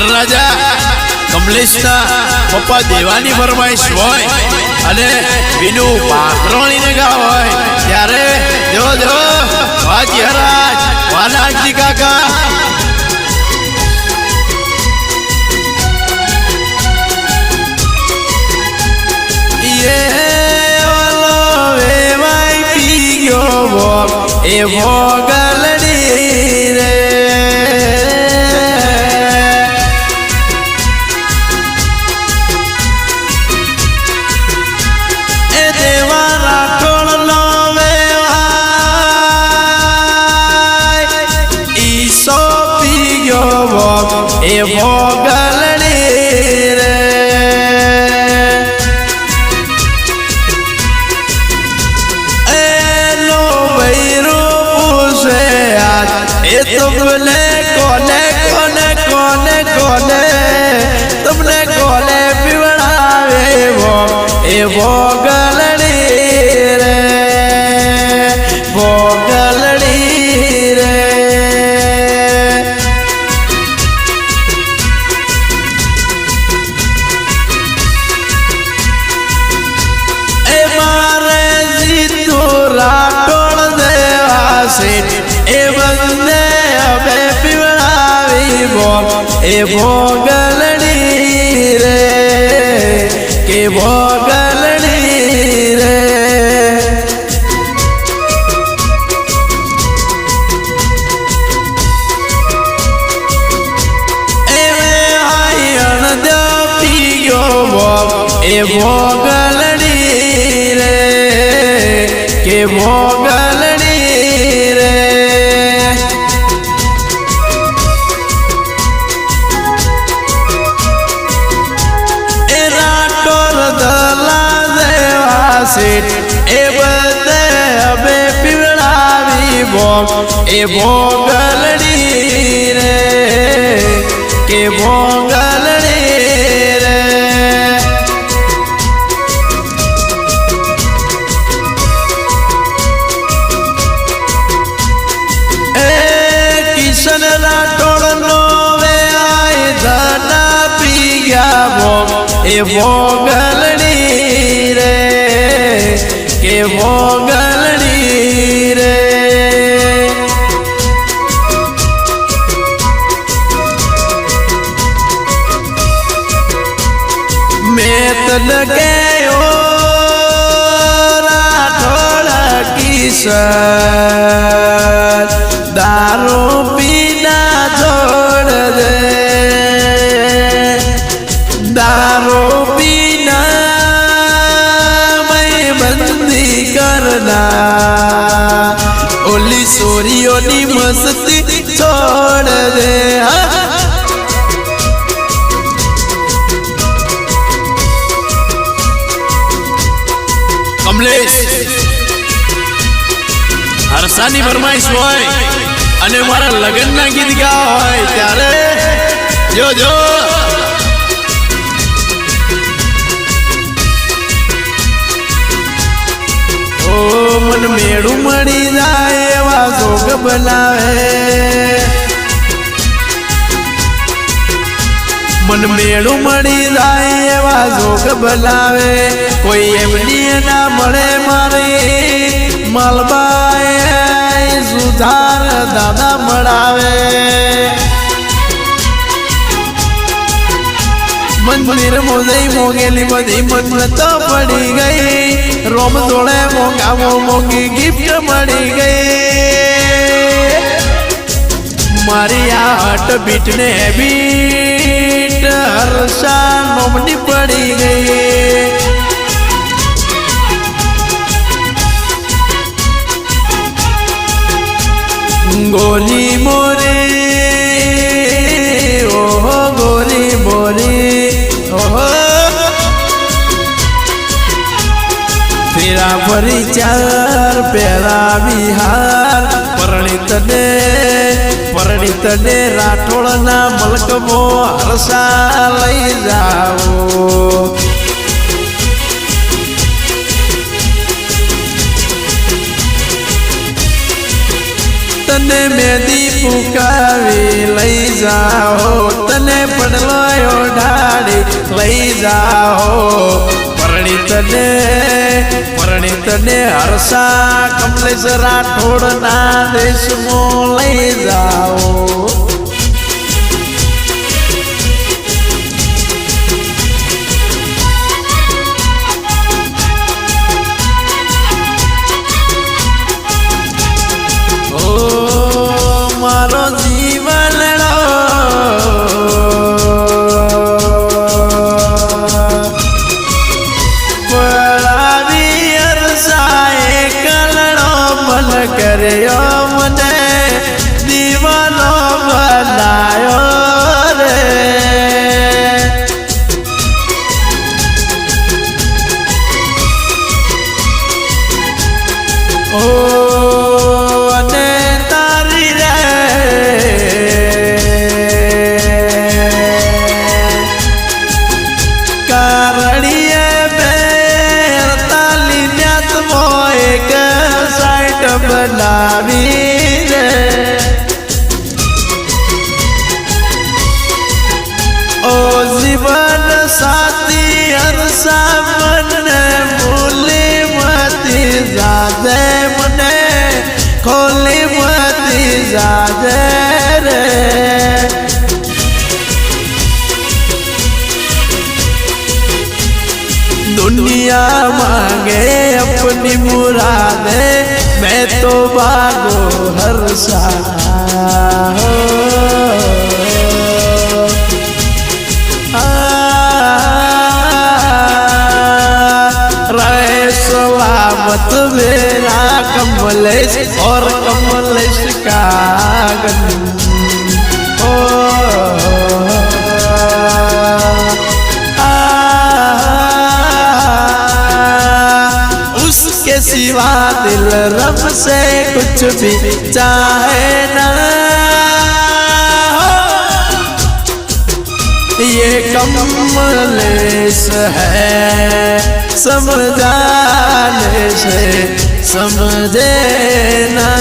રાજા કમલેશના પપ્પા દેવાની ફરમાઈશ હોય અને વિનું પાત્રણીને ગાવ હોય ત્યારે જો જો વાજી હરાજ વાલાજી કાકા એ ભોગલડી રે એ દેવા રાઠોડ નો વેવાય ઈસો પી ગયો એ ભોગલડી રે तुमने कोने कोने कोने कोने तुमने कोने पिवड़ावे वो ए भोगलड़ी रे भोगलड़ी रे ए मारे जीतू राठोड़ देवा सेठ ए बंदे ए भोगलड़ी रे के भोगलड़ी रे ए आयन दे पियो ए भोगलड़ी रे के भोगलड़ी रे ए बदे अबे पिवड़ावी भोग ए भोगलड़ी रे के भोगलड़ी रे ए किशन राठोड़ नो वे आए धना पी गया भोग ए भोगलड़ी रे के भोगलड़ी रे मैं तन गयो राठोड़ किशन दारू पीना छोड़ दे दारू पीना करना ओली सोरियों नी मस्ती छोड़ दे कमलेश हर्षानी फरमाइश होय अने मारा लगन ना गीत गावा होय त्यारे जो जो मन मेड़ू मड़ी जाए एवा जोग बनावे मन मेड़ू मड़ी जाए एवा जोग बनावे कोई एमनी ना मळे मारे मालबाए सुधार दादा मड़ावे मंदिर मोजई मोगेली बधी मन तो पड़ी गई रोम तोड़े मोंगा मोंगी गिफ्ट मड़ी गई मारी हार्ट बीट ने बीट हर्षा नोमनी पड़ी गई गोली मोरी ओहो गोली मोरी ओहो फेरा परिचार पेरा बिहार परिणित ने राठोड़ ना मलक मो हर्षा लई जाओ तने मेदी पुकावी लई जाओ तने पण चढ़लो ओढ़ाड़ी लई जाओ परिणित ने हर्षा कमलेश राठौड़ ना देश में लई जाओ। मारो जीवन पड़ावी अरसाए कलड़ो मन करियो मने दीवानो बनायो रे। बनावी रे ओ जीवन साथी हर्षा मन भूली मती जादे मने खोली मती जादे रे। दुनिया मांगे अपनी मुरादे मैं तो भागो हर्षा रहे सलामत मेरा कमलेश और कमलेश का गन। उसके सिवा दिल रब से कुछ भी चाहे ना ये कमलेश है समझाने से समझे ना।